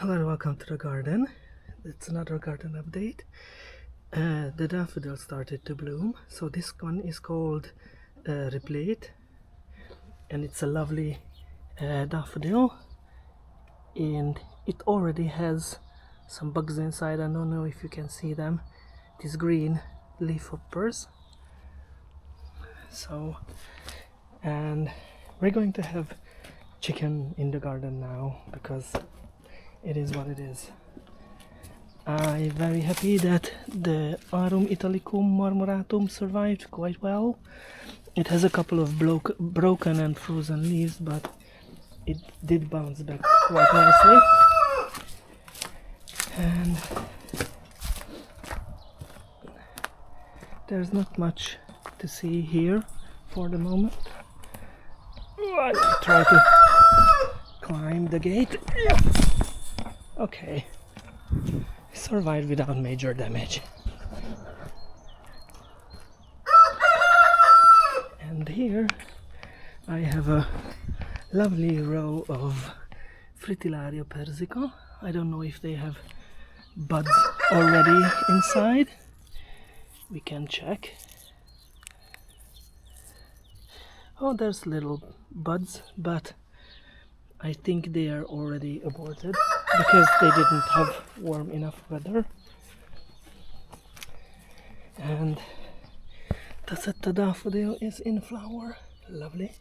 Hello and welcome to the garden. It's another garden update. The daffodil started to bloom, so this one is called Replete, and it's a lovely daffodil, and it already has some bugs inside. I don't know if you can see them, these green leaf hoppers. And we're going to have chicken in the garden now because it is what it is. I'm very happy that the Arum italicum Marmoratum survived quite well. It has a couple of broken and frozen leaves, but it did bounce back quite nicely. And there's not much to see here for the moment. I try to climb the gate. Okay, survived without major damage. And here I have a lovely row of Fritillaria persica. I don't know if they have buds already inside. We can check. Oh, there's little buds, but I think they are already aborted because they didn't have warm enough weather. And the daffodil is in flower. Lovely.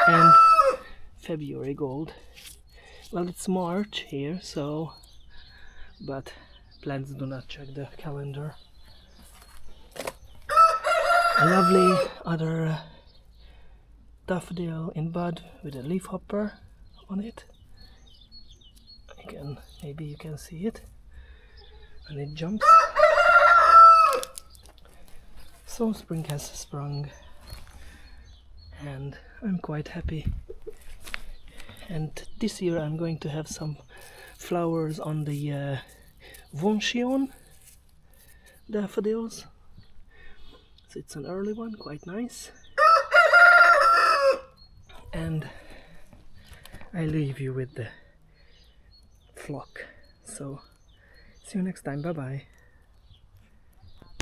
And February gold. Well, it's March here, so, but plants do not check the calendar. A lovely other daffodil in bud with a leaf hopper on it. Maybe you can see it, and it jumps. So spring has sprung, and I'm quite happy. And this year I'm going to have some flowers on the Vonchion daffodils. So it's an early one, quite nice. And I leave you with the flock. So see you next time. Bye bye.